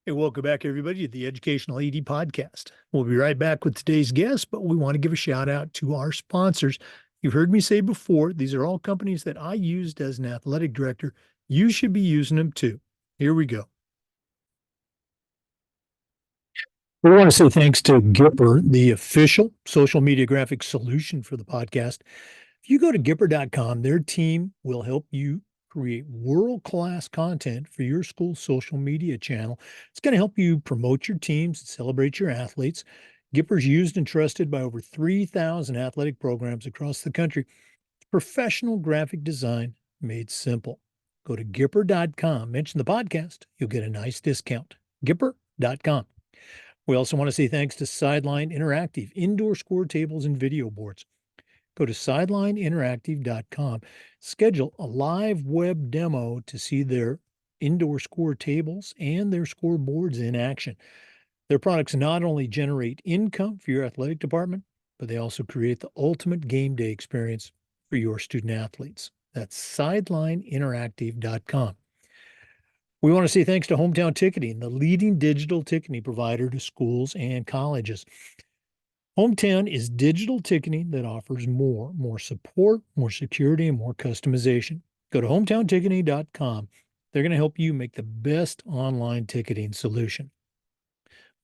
Hey, welcome back, everybody, to the Educational AD Podcast. We'll be right back with today's guest, but we want to give a shout out to our sponsors. You've heard me say before, these are all companies that I used as an athletic director. You should be using them too. Here we go. We want to say thanks to Gipper, the official social media graphic solution for the podcast. If you go to Gipper.com, their team will help you create world-class content for your school's social media channel. It's going to help you promote your teams and celebrate your athletes. Gipper's used and trusted by over 3,000 athletic programs across the country. Professional graphic design made simple. Go to Gipper.com, mention the podcast, you'll get a nice discount. Gipper.com. We also want to say thanks to Sideline Interactive, indoor score tables and video boards. Go to sidelineinteractive.com, schedule a live web demo to see their indoor score tables and their scoreboards in action. Their products not only generate income for your athletic department, but they also create the ultimate game day experience for your student athletes. That's sidelineinteractive.com. We want to say thanks to Hometown Ticketing, the leading digital ticketing provider to schools and colleges. Hometown is digital ticketing that offers more support, more security, and more customization. Go to hometownticketing.com. They're going to help you make the best online ticketing solution.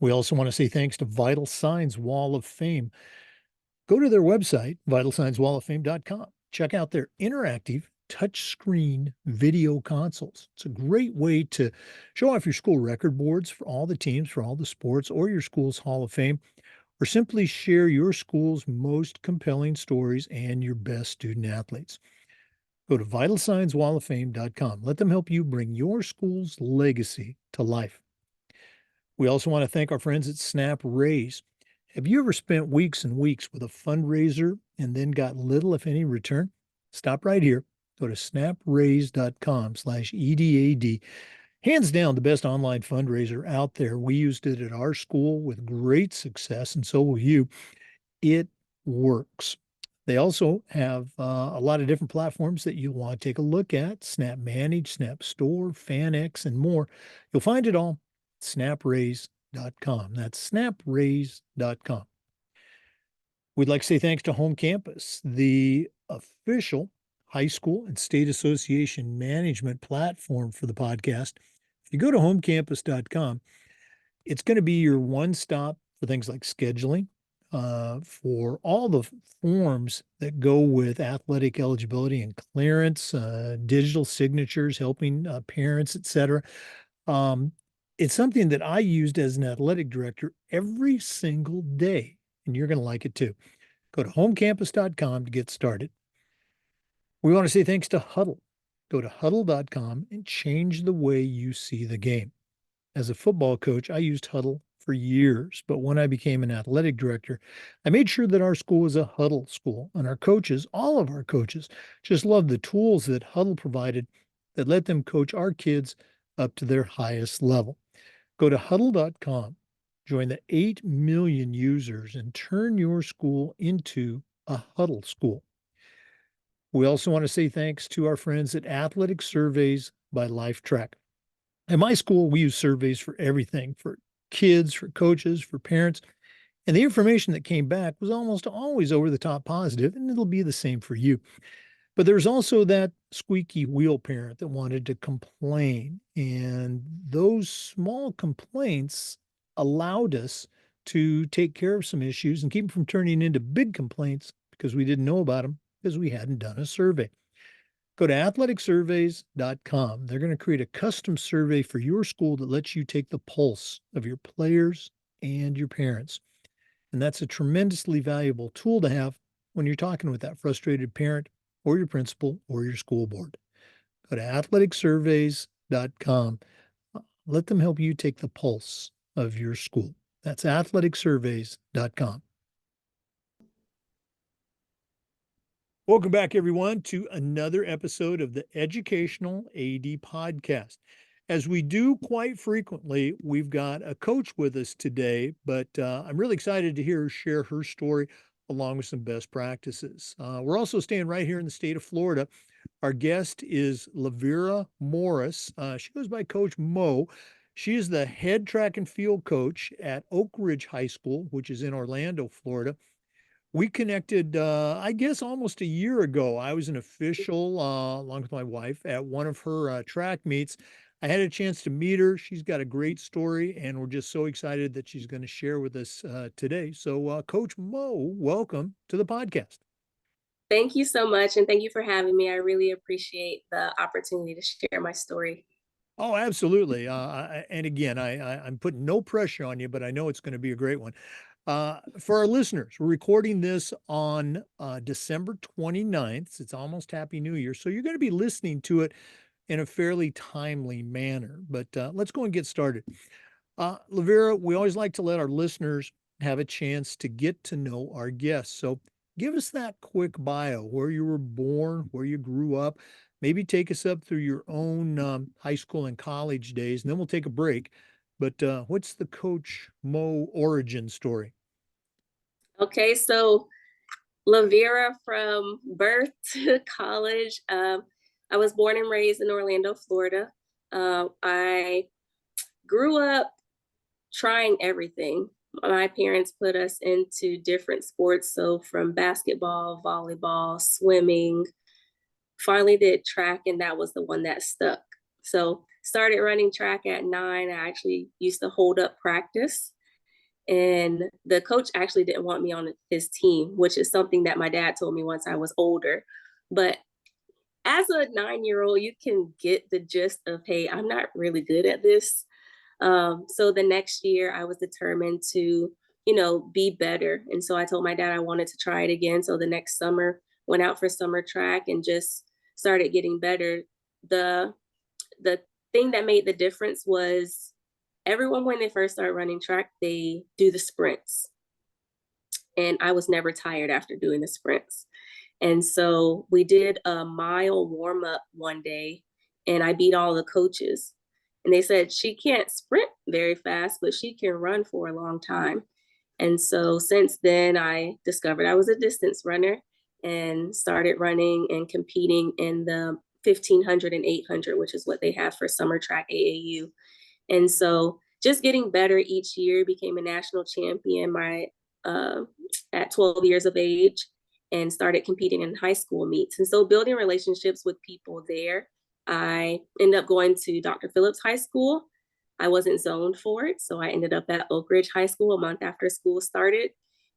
We also want to say thanks to Vital Signs Wall of Fame. Go to their website, vitalsignswalloffame.com. Check out their interactive touchscreen video consoles. It's a great way to show off your school record boards for all the teams, for all the sports, or your school's Hall of Fame, or simply share your school's most compelling stories and your best student athletes. Go to vitalsignswalloffame.com. Let them help you bring your school's legacy to life. We also want to thank our friends at Snap Raise. Have you ever spent weeks and weeks with a fundraiser and then got little, if any, return? Stop right here. Go to snapraise.com/EDAD. Hands down, the best online fundraiser out there. We used it at our school with great success, and so will you. It works. They also have a lot of different platforms that you want to take a look at: Snap Manage, Snap Store, FanX, and more. You'll find it all at snapraise.com. That's snapraise.com. We'd like to say thanks to Home Campus, the official high school and state association management platform for the podcast. If you go to homecampus.com, it's going to be your one stop for things like scheduling, for all the forms that go with athletic eligibility and clearance, digital signatures, helping parents, etc. It's something that I used as an athletic director every single day, and you're going to like it too. Go to homecampus.com to get started. We want to say thanks to Huddle. Go to huddle.com and change the way you see the game. As a football coach, I used Huddle for years, but when I became an athletic director, I made sure that our school was a Huddle school, and our coaches, all of our coaches, just loved the tools that Huddle provided that let them coach our kids up to their highest level. Go to huddle.com, join the 8 million users, and turn your school into a Huddle school. We also want to say thanks to our friends at Athletic Surveys by LifeTrack. At my school, we use surveys for everything, for kids, for coaches, for parents. And the information that came back was almost always over the top positive, and it'll be the same for you. But there's also that squeaky wheel parent that wanted to complain. And those small complaints allowed us to take care of some issues and keep them from turning into big complaints because we didn't know about them because we hadn't done a survey. Go to athleticsurveys.com. They're going to create a custom survey for your school that lets you take the pulse of your players and your parents. And that's a tremendously valuable tool to have when you're talking with that frustrated parent or your principal or your school board. Go to athleticsurveys.com. Let them help you take the pulse of your school. That's athleticsurveys.com. Welcome back, everyone, to another episode of the Educational AD Podcast. As we do quite frequently, we've got a coach with us today, but I'm really excited to hear her share her story along with some best practices. We're also staying right here in the state of Florida. Our guest is Lavera Morris. She goes by Coach Mo. She is the head track and field coach at Oak Ridge High School, which is in Orlando, Florida. We connected, I guess, almost a year ago. I was an official, along with my wife, at one of her track meets. I had a chance to meet her. She's got a great story, and we're just so excited that she's going to share with us today. So, Coach Mo, welcome to the podcast. Thank you so much. And thank you for having me. I really appreciate the opportunity to share my story. Oh, absolutely. And again, I'm putting no pressure on you, but I know it's going to be a great one. For our listeners, we're recording this on December 29th. It's almost Happy New Year. So you're going to be listening to it in a fairly timely manner. But let's go and get started. Lavera, we always like to let our listeners have a chance to get to know our guests. So give us that quick bio, where you were born, where you grew up. Maybe take us up through your own high school and college days, and then we'll take a break. But what's the Coach Mo origin story? Okay, so Lavera from birth to college. I was born and raised in Orlando, Florida. I grew up trying everything. My parents put us into different sports. So from basketball, volleyball, swimming, finally did track, and that was the one that stuck. So started running track at 9. I actually used to hold up practice, and the coach actually didn't want me on his team, which is something that my dad told me once I was older. But as a 9-year old, you can get the gist of, hey, I'm not really good at this. So the next year I was determined to, be better. And so I told my dad I wanted to try it again. So the next summer went out for summer track and just started getting better. The thing that made the difference was everyone, when they first start running track, they do the sprints. And I was never tired after doing the sprints. And so we did a mile warm up one day, and I beat all the coaches. And they said she can't sprint very fast, but she can run for a long time. And so since then, I discovered I was a distance runner and started running and competing in the 1500 and 800, which is what they have for summer track AAU. And so just getting better each year, became a national champion uh, at 12 years of age, and started competing in high school meets. And so building relationships with people there. I ended up going to Dr. Phillips High School. I wasn't zoned for it, so I ended up at Oak Ridge High School a month after school started.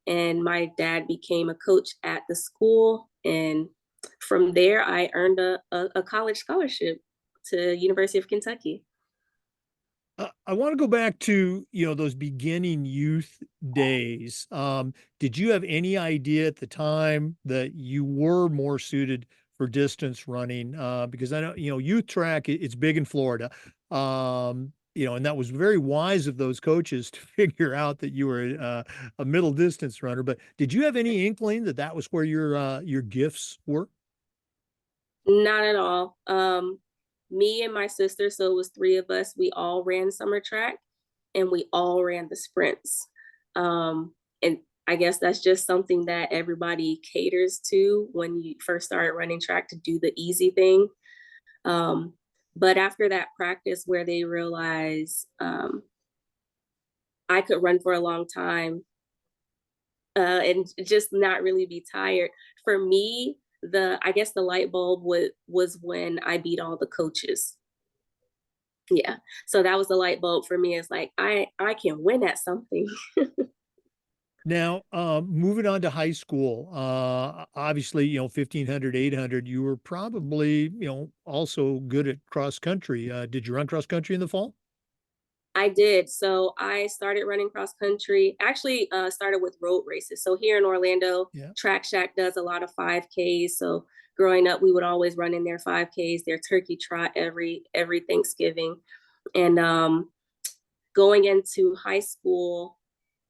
And my dad became a coach at the school. And from there, I earned a college scholarship to University of Kentucky. I want to go back to, those beginning youth days. Did you have any idea at the time that you were more suited for distance running? Because I know, youth track, it's big in Florida. And that was very wise of those coaches to figure out that you were a middle distance runner. But did you have any inkling that that was where your gifts were? Not at all. Me and my sister, so it was three of us, we all ran summer track and we all ran the sprints. And I guess that's just something that everybody caters to when you first start running track, to do the easy thing. Um, but after that practice where they realize I could run for a long time and just not really be tired, for me, I guess the light bulb was when I beat all the coaches. Yeah. So that was the light bulb for me. It's like I can win at something. Now, moving on to high school, obviously, 1500, 800, you were probably, also good at cross country. Did you run cross country in the fall? I did. So I started running cross country. Actually, started with road races. So here in Orlando, Yeah. Track Shack does a lot of 5Ks. So growing up, we would always run in their 5Ks, their turkey trot every Thanksgiving. And going into high school,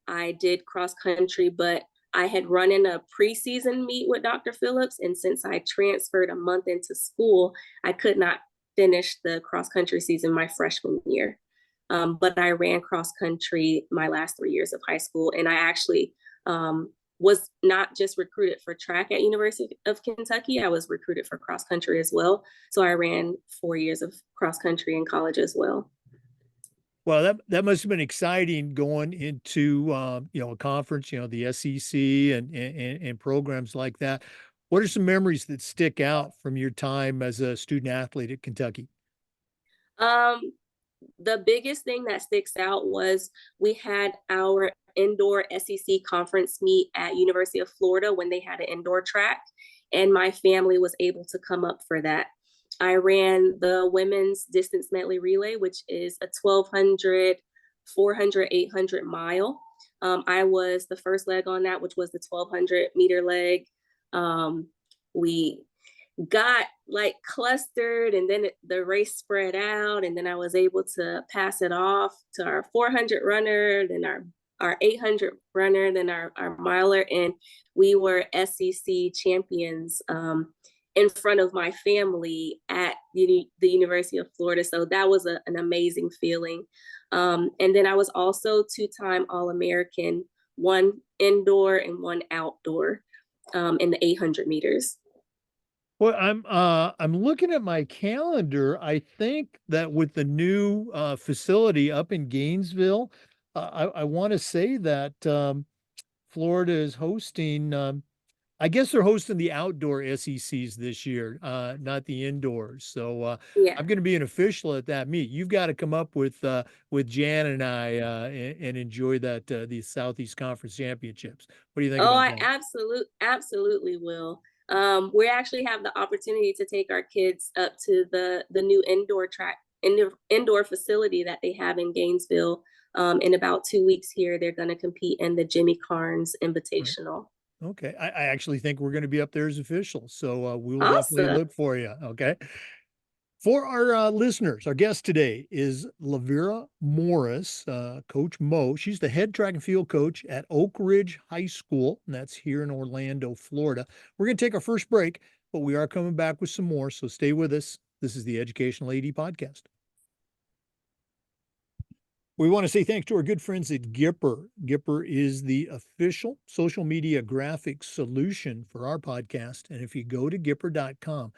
I did cross country, but I had run in a preseason meet with Dr. Phillips. And since I transferred a month into school, I could not finish the cross country season my freshman year. But I ran cross country my last 3 years of high school. And I actually was not just recruited for track at University of Kentucky, I was recruited for cross country as well. So I ran 4 years of cross country in college as well. Well, that must have been exciting going into a conference, the SEC and programs like that. What are some memories that stick out from your time as a student athlete at Kentucky? Um, the biggest thing that sticks out was we had our indoor SEC conference meet at University of Florida when they had an indoor track, and my family was able to come up for that. I ran the women's distance medley relay, which is a 1200, 400, 800 mile. I was the first leg on that, which was the 1200-meter leg. We got like clustered, and then the race spread out, and then I was able to pass it off to our 400 runner, then our 800 runner, then our miler, and we were SEC champions in front of my family at the University of Florida. So that was an amazing feeling. And then I was also two-time All-American, one indoor and one outdoor in the 800 meters. Well, I'm looking at my calendar. I think that with the new facility up in Gainesville, I want to say that Florida is hosting. I guess they're hosting the outdoor SECs this year, not the indoors. So Yeah. I'm going to be an official at that meet. You've got to come up with Jan and I and enjoy that these Southeast Conference championships. What do you think Oh, about I that? absolutely will. We actually have the opportunity to take our kids up to the new indoor track, indoor facility that they have in Gainesville. In about 2 weeks here, they're going to compete in the Jimmy Carnes Right. Invitational. Okay. I actually think we're going to be up there as officials. So we will definitely Awesome. look for you. Okay. For our listeners, our guest today is Lavera Morris, Coach Mo. She's the head track and field coach at Oak Ridge High School, and that's here in Orlando, Florida. We're going to take our first break, but we are coming back with some more. So stay with us. This is the Educational AD Podcast. We want to say thanks to our good friends at Gipper. Gipper is the official social media graphics solution for our podcast. And if you go to Gipper.com,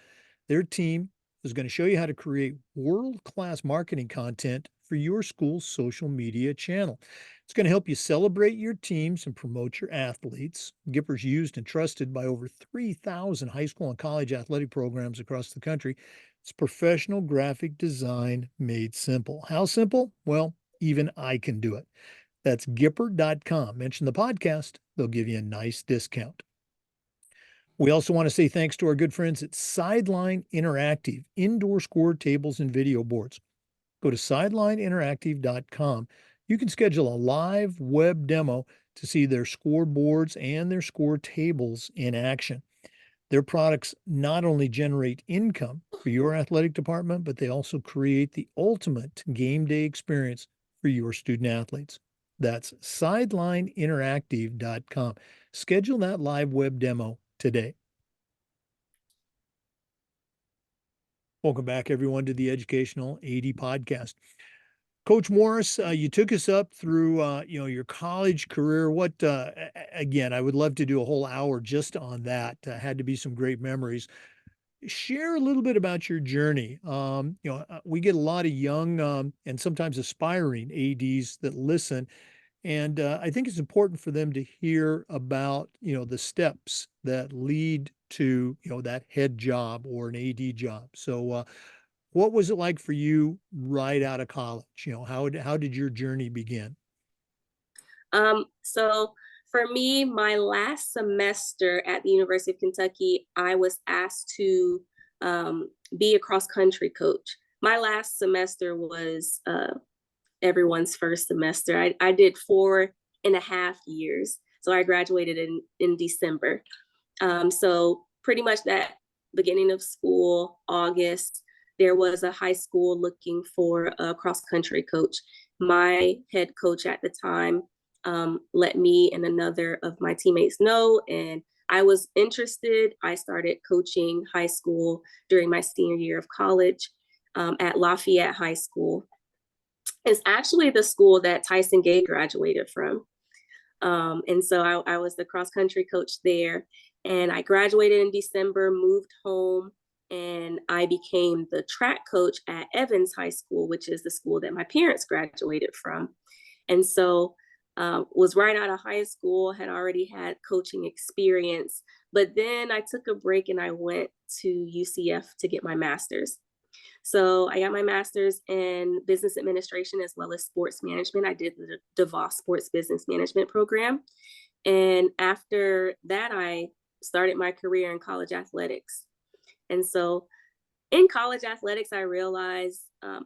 their team is going to show you how to create world-class marketing content for your school's social media channel. It's going to help you celebrate your teams and promote your athletes. Gipper's used and trusted by over 3,000 high school and college athletic programs across the country. It's professional graphic design made simple. How simple? Well, even I can do it. That's Gipper.com. Mention the podcast, they'll give you a nice discount. We also want to say thanks to our good friends at Sideline Interactive, indoor score tables and video boards. Go to sidelineinteractive.com. You can schedule a live web demo to see their scoreboards and their score tables in action. Their products not only generate income for your athletic department, but they also create the ultimate game day experience for your student athletes. That's sidelineinteractive.com. Schedule that live web demo today. Welcome back, everyone, to the Educational AD Podcast. Coach Morris, you took us up through, your college career. What, again, I would love to do a whole hour just on that. Had to be some great memories. Share a little bit about your journey. We get a lot of young and sometimes aspiring ADs that listen, and I think it's important for them to hear about, the steps that lead to, that head job or an AD job. So, what was it like for you right out of college? How did your journey begin? So for me, my last semester at the University of Kentucky, I was asked to be a cross country coach. My last semester was everyone's first semester. I did 4.5 years. So I graduated in December. So pretty much that beginning of school, August, there was a high school looking for a cross country coach. My head coach at the time let me and another of my teammates know, and I was interested. I started coaching high school during my senior year of college at Lafayette High School. It's actually the school that Tyson Gay graduated from. And so I was the cross country coach there. And I graduated in December, moved home and I became the track coach at Evans High School, which is the school that my parents graduated from. And so was right out of high school, had already had coaching experience, but then I took a break and I went to UCF to get my master's. So I got my master's in business administration as well as sports management. I did the DeVos Sports Business Management program. And after that, I started my career in college athletics. And so in college athletics, I realized,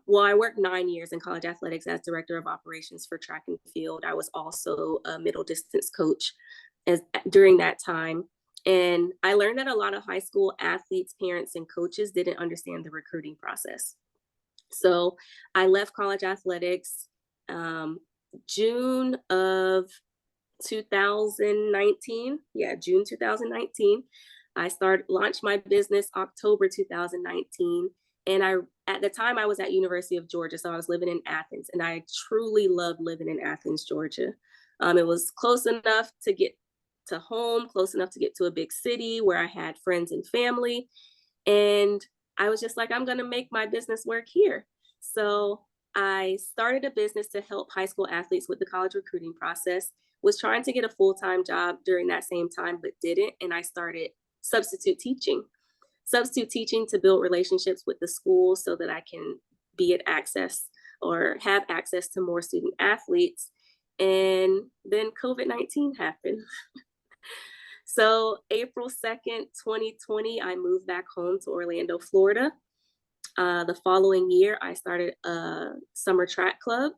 well, I worked 9 years in college athletics as director of operations for track and field. I was also a middle distance coach during that time. And I learned that a lot of high school athletes, parents, and coaches didn't understand the recruiting process. So I left college athletics June of 2019. Yeah, June 2019. I launched my business October 2019. And at the time I was at University of Georgia, so I was living in Athens, and I truly loved living in Athens, Georgia. It was close enough to get to home, close enough to get to a big city where I had friends and family. And I was just like, I'm going to make my business work here. So I started a business to help high school athletes with the college recruiting process, was trying to get a full-time job during that same time, but didn't. And I started substitute teaching, to build relationships with the school so that I can be at access or have access to more student athletes. And then COVID-19 happened. So April 2nd, 2020, I moved back home to Orlando, Florida. The following year, I started a summer track club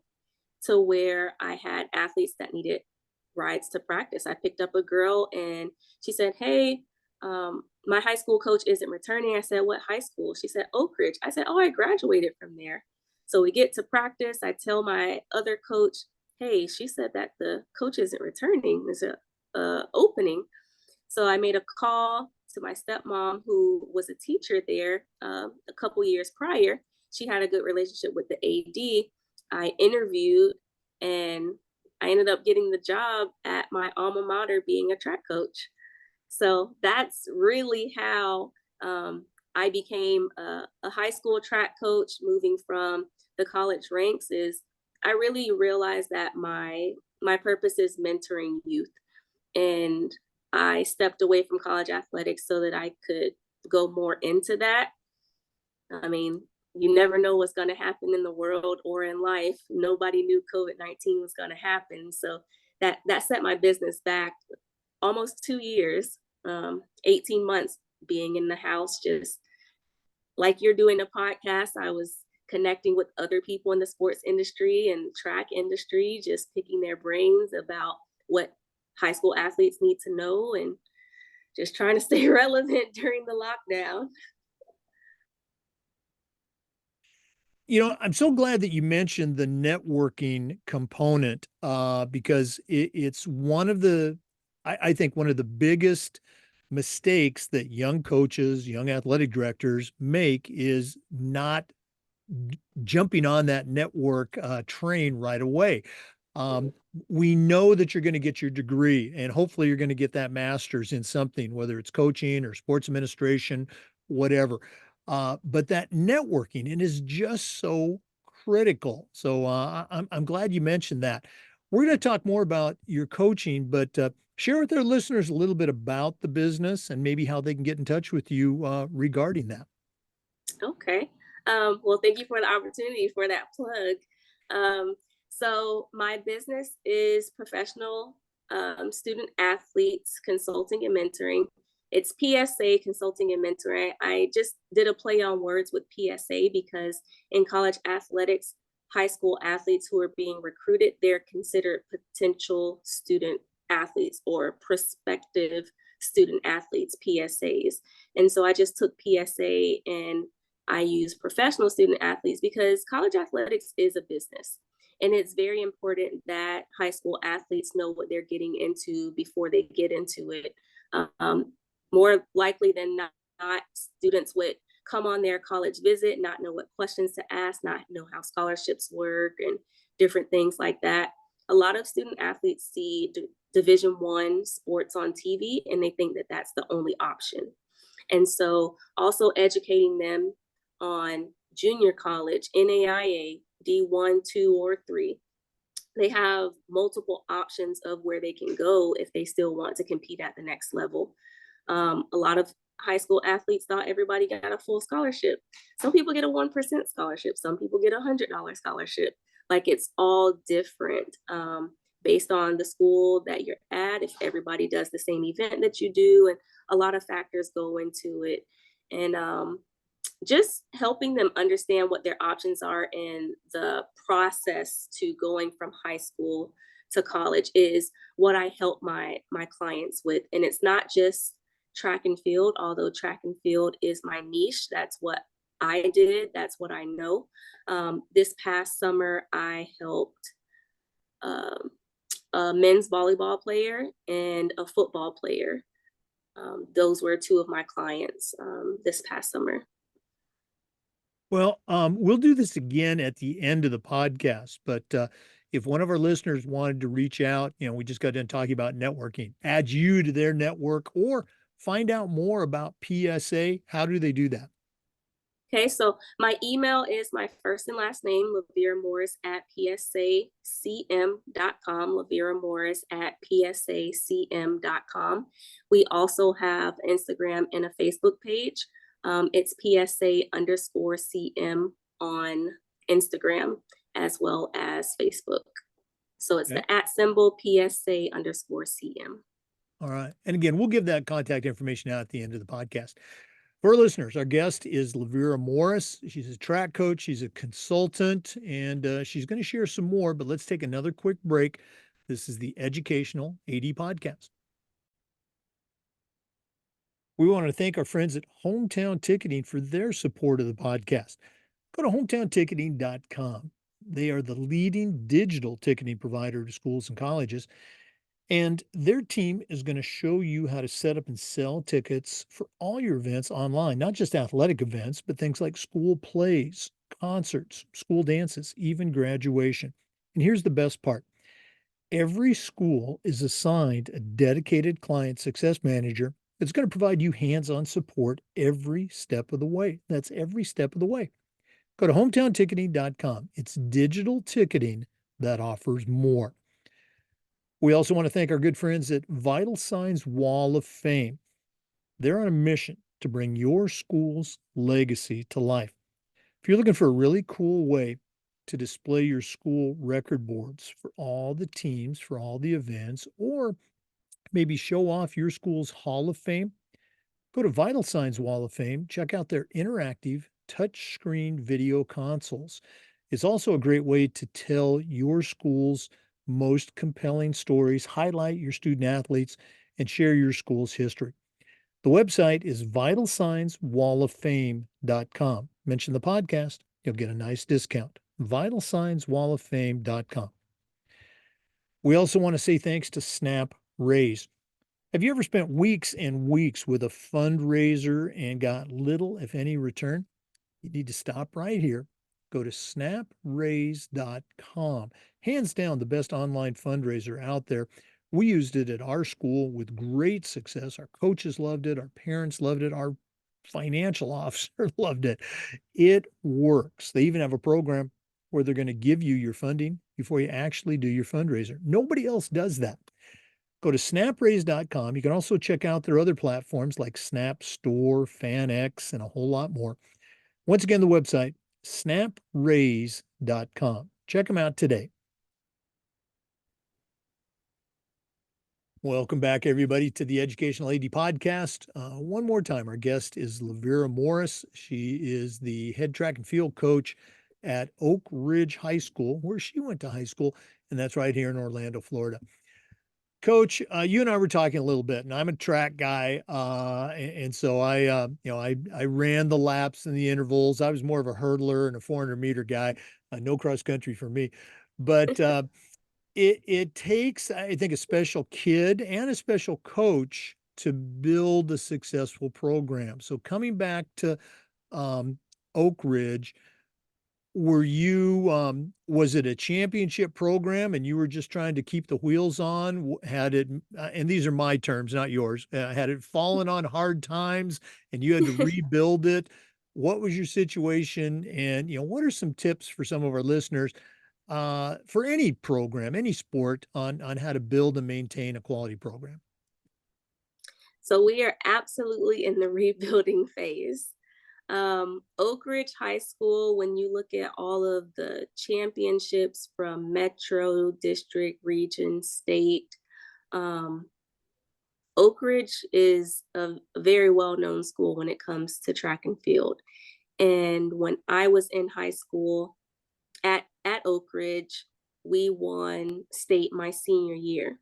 to where I had athletes that needed rides to practice. I picked up a girl and she said, hey, my high school coach isn't returning. I said, what high school? She said, Oak Ridge. I said, oh, I graduated from there. So we get to practice. I tell my other coach, hey, she said that the coach isn't returning. There's a opening. So I made a call to my stepmom, who was a teacher there a couple years prior. She had a good relationship with the AD. I interviewed and I ended up getting the job at my alma mater being a track coach. So that's really how I became a high school track coach. Moving from the college ranks, is I really realized that my purpose is mentoring youth. And I stepped away from college athletics so that I could go more into that. I mean, you never know what's going to happen in the world or in life. Nobody knew COVID-19 was going to happen. So that set my business back almost 2 years, 18 months being in the house, just like you're doing a podcast. I was connecting with other people in the sports industry and track industry, just picking their brains about what high school athletes need to know and just trying to stay relevant during the lockdown. I'm so glad that you mentioned the networking component because it's one of I think, one of the biggest mistakes that young coaches, young athletic directors make is not jumping on that network train right away. Um, we know that you're going to get your degree and hopefully you're going to get that master's in something, whether it's coaching or sports administration, whatever. But that networking, it is just so critical. So I'm glad you mentioned that. We're going to talk more about your coaching, but share with our listeners a little bit about the business and maybe how they can get in touch with you regarding that. Okay. Well, thank you for the opportunity for that plug. So my business is professional student athletes consulting and mentoring. It's PSA consulting and mentoring. I just did a play on words with PSA because in college athletics, high school athletes who are being recruited, they're considered potential student athletes or prospective student athletes, PSAs. And so I just took PSA and I use professional student athletes because college athletics is a business. And it's very important that high school athletes know what they're getting into before they get into it. Um, More likely than not, students would come on their college visit, not know what questions to ask, not know how scholarships work and different things like that. A lot of student athletes see Division I sports on TV and they think that that's the only option. And so also educating them on junior college, NAIA, D1, 2, or 3. They have multiple options of where they can go if they still want to compete at the next level. A lot of high school athletes thought everybody got a full scholarship. Some people get a 1% scholarship. Some people get $100 scholarship. Like, it's all different based on the school that you're at, if everybody does the same event that you do, and a lot of factors go into it. And just helping them understand what their options are in the process to going from high school to college is what I help my clients with. And it's not just track and field, although track and field is my niche. That's what I did. That's what I know. This past summer, I helped um, a men's volleyball player and a football player. Those were two of my clients this past summer. Well, we'll do this again at the end of the podcast, but if one of our listeners wanted to reach out, we just got done talking about networking, add you to their network, or find out more about PSA, how do they do that? Okay, so my email is my first and last name, Lavera Morris at psacm.com, Lavera Morris at psacm.com. We also have Instagram and a Facebook page. It's PSA_CM on Instagram as well as Facebook. So it's Okay. the @ symbol PSA_CM. All right. And again, we'll give that contact information out at the end of the podcast. For our listeners, our guest is Lavera Morris. She's a track coach, she's a consultant, and she's going to share some more. But let's take another quick break. This is the Educational AD Podcast. We want to thank our friends at Hometown Ticketing for their support of the podcast. Go to hometownticketing.com. They are the leading digital ticketing provider to schools and colleges. And their team is going to show you how to set up and sell tickets for all your events online, not just athletic events, but things like school plays, concerts, school dances, even graduation. And here's the best part: every school is assigned a dedicated client success manager that's going to provide you hands on support every step of the way. That's every step of the way. Go to hometownticketing.com. It's digital ticketing that offers more. We also want to thank our good friends at Vital Signs Wall of Fame. They're on a mission to bring your school's legacy to life. If you're looking for a really cool way to display your school record boards for all the teams, for all the events, or maybe show off your school's Hall of Fame, go to Vital Signs Wall of Fame. Check out their interactive touchscreen video consoles. It's also a great way to tell your school's most compelling stories, highlight your student athletes, and share your school's history. The website is vitalsignswalloffame.com. Mention the podcast, you'll get a nice discount. Vitalsignswalloffame.com. We also want to say thanks to Snap Raise. Have you ever spent weeks and weeks with a fundraiser and got little, if any, return? You need to stop right here. Go to snapraise.com. Hands down, the best online fundraiser out there. We used it at our school with great success. Our coaches loved it. Our parents loved it. Our financial officer loved it. It works. They even have a program where they're going to give you your funding before you actually do your fundraiser. Nobody else does that. Go to snapraise.com. You can also check out their other platforms like Snap Store, FanX, and a whole lot more. Once again, the website, snapraise.com. Check them out today. Welcome back, everybody, to the Educational AD Podcast. One more time, our guest is Lavera Morris. She is the head track and field coach at Oak Ridge High School, where she went to high school, and that's right here in Orlando, Florida. Coach, you and I were talking a little bit, and I'm a track guy, and so I ran the laps and the intervals. I was more of a hurdler and a 400-meter guy. No cross country for me, but it takes, I think, a special kid and a special coach to build a successful program. So coming back to Oak Ridge, were you, was it a championship program and you were just trying to keep the wheels on? Had it, and these are my terms, not yours, had it fallen on hard times and you had to rebuild it? What was your situation? And, what are some tips for some of our listeners, for any program, any sport on how to build and maintain a quality program? So we are absolutely in the rebuilding phase. Oak Ridge High School, when you look at all of the championships from Metro, District, Region, State, um, Oak Ridge is a very well known school when it comes to track and field. And when I was in high school at Oak Ridge, we won state my senior year.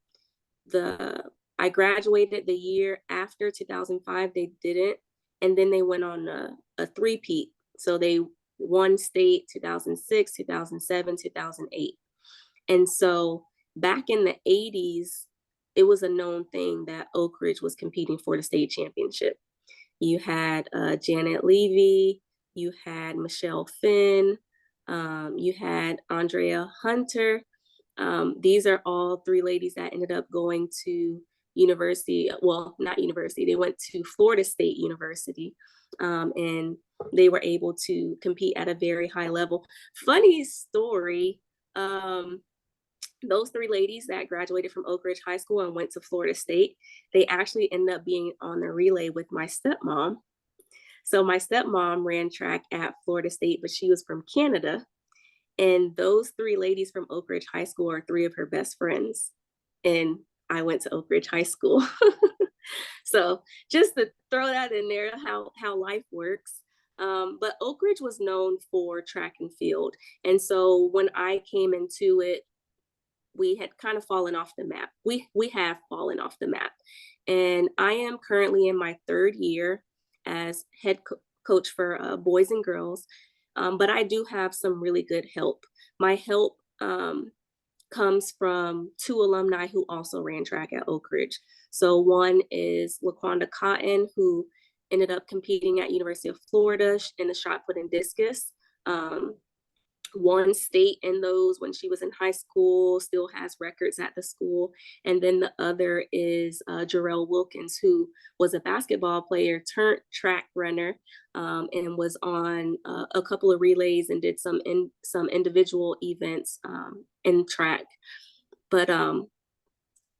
The I graduated the year after 2005. They didn't, and then they went on a three-peat. So they won state 2006, 2007, 2008. And so back in the 80s, it was a known thing that Oak Ridge was competing for the state championship. You had Janet Levy, you had Michelle Finn, you had Andrea Hunter. These are all three ladies that ended up going to university, well, not university, they went to Florida State University, and they were able to compete at a very high level. Funny story, those three ladies that graduated from Oak Ridge High School and went to Florida State, they actually ended up being on the relay with my stepmom. So my stepmom ran track at Florida State, but she was from Canada. And those three ladies from Oak Ridge High School are three of her best friends. And I went to Oak Ridge High School. So just to throw that in there, how life works. But Oak Ridge was known for track and field. And so when I came into it, we had kind of fallen off the map. We have fallen off the map. And I am currently in my third year as coach for boys and girls. But I do have some really good help. My help comes from two alumni who also ran track at Oak Ridge. So one is LaQuanda Cotton, who ended up competing at University of Florida in the shot put and discus. Won state in those when she was in high school, still has records at the school. And then the other is Jarrell Wilkins, who was a basketball player turned track runner, and was on a couple of relays and did some individual events in track. But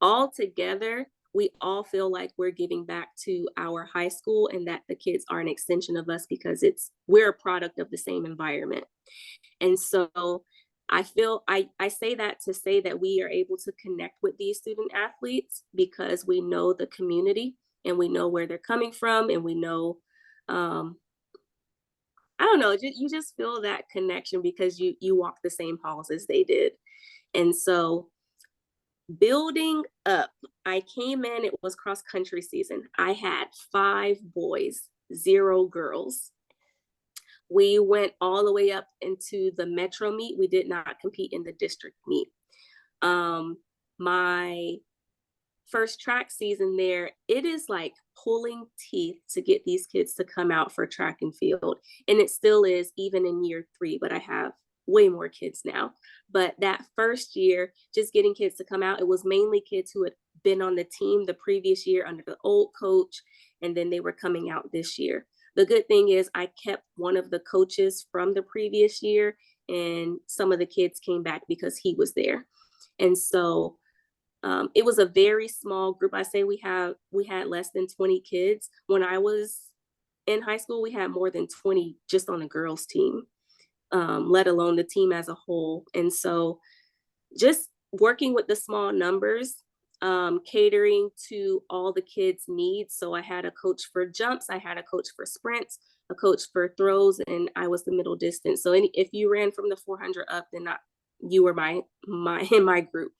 all together, we all feel like we're giving back to our high school and that the kids are an extension of us because we're a product of the same environment. And so I say that to say that we are able to connect with these student athletes because we know the community and we know where they're coming from, and we know, I don't know, you just feel that connection because you walk the same halls as they did. And so building up, I came in, it was cross country season. I had 5 boys, 0 girls. We went all the way up into the metro meet. We did not compete in the district meet. My first track season there, it is like pulling teeth to get these kids to come out for track and field. And it still is even in year 3, but I have way more kids now. But that first year, just getting kids to come out, it was mainly kids who had been on the team the previous year under the old coach, and then they were coming out this year. The good thing is I kept one of the coaches from the previous year, and some of the kids came back because he was there. And so it was a very small group. I say we had less than 20 kids. When I was in high school, we had more than 20 just on the girls team, let alone the team as a whole. And so just working with the small numbers, catering to all the kids' needs. So I had a coach for jumps, I had a coach for sprints, a coach for throws, and I was the middle distance. So if you ran from the 400 up, then you were my in my group.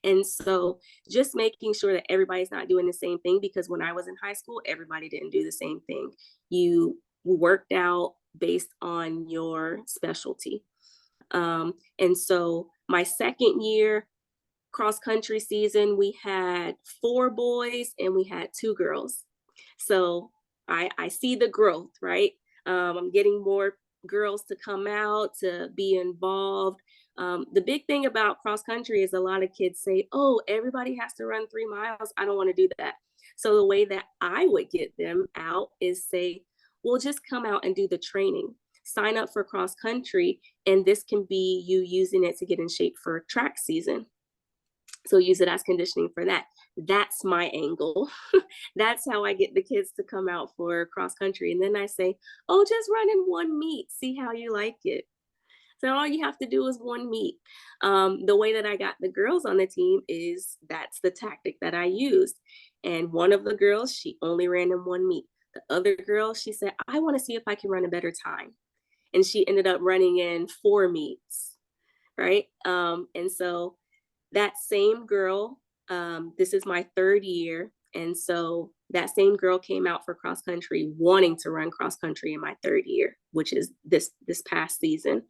And so just making sure that everybody's not doing the same thing, because when I was in high school, everybody didn't do the same thing. You worked out based on your specialty. And so my second year, cross country season, we had 4 boys and we had 2 girls. So I see the growth, right? I'm getting more girls to come out to be involved. The big thing about cross country is a lot of kids say, oh, everybody has to run 3 miles. I don't want to do that. So the way that I would get them out is say, well, just come out and do the training. Sign up for cross country, and this can be you using it to get in shape for track season. So use it as conditioning for that. That's my angle. That's how I get the kids to come out for cross country. And then I say, oh, just run in one meet, see how you like it. So all you have to do is one meet. The way that I got the girls on the team is that's the tactic that I used. And one of the girls, she only ran in one meet. The other girl, she said, I want to see if I can run a better time. And she ended up running in 4 meets, right? And so that same girl, this is my 3rd year. And so that same girl came out for cross country, wanting to run cross country in my 3rd year, which is this past season.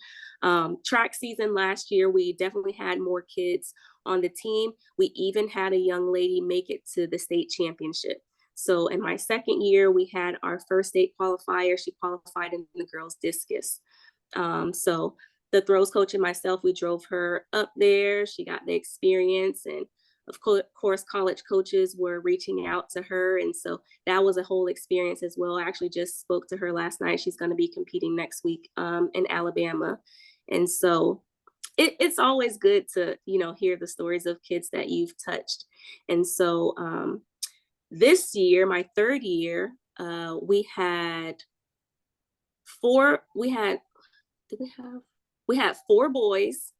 Track season last year, we definitely had more kids on the team. We even had a young lady make it to the state championship. So in my 2nd year, we had our first state qualifier. She qualified in the girls discus. So the throws coach and myself, we drove her up there. She got the experience, and of course, college coaches were reaching out to her. And so that was a whole experience as well. I actually just spoke to her last night. She's going to be competing next week in Alabama. And so it's always good to, hear the stories of kids that you've touched. And so this year, my 3rd year, we had 4 boys.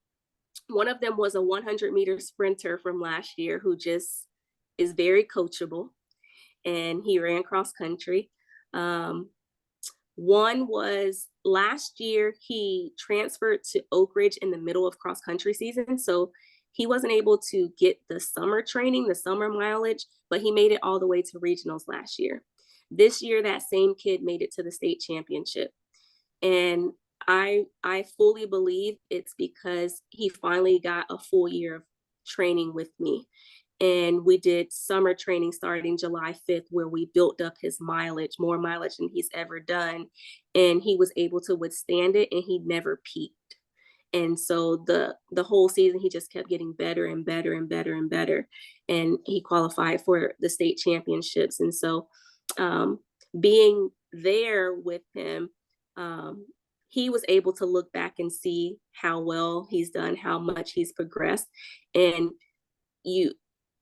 One of them was a 100-meter sprinter from last year who just is very coachable, and he ran cross country. One was last year, he transferred to Oak Ridge in the middle of cross country season. So he wasn't able to get the summer training, the summer mileage, but he made it all the way to regionals last year. This year, that same kid made it to the state championship. And I fully believe it's because he finally got a full year of training with me. And we did summer training starting July 5th, where we built up his mileage, more mileage than he's ever done. And he was able to withstand it, and he never peaked. And so the whole season, he just kept getting better and better and better and better. And he qualified for the state championships. And so being there with him, he was able to look back and see how well he's done, how much he's progressed. And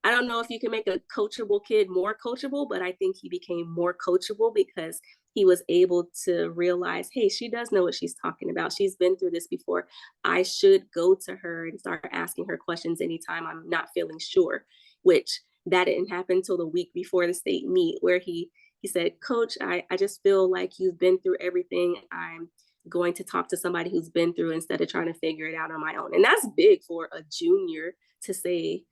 I don't know if you can make a coachable kid more coachable, but I think he became more coachable because he was able to realize, hey, she does know what she's talking about. She's been through this before. I should go to her and start asking her questions anytime I'm not feeling sure, which that didn't happen until the week before the state meet, where he said, Coach, I just feel like you've been through everything. I'm going to talk to somebody who's been through instead of trying to figure it out on my own. And that's big for a junior to say,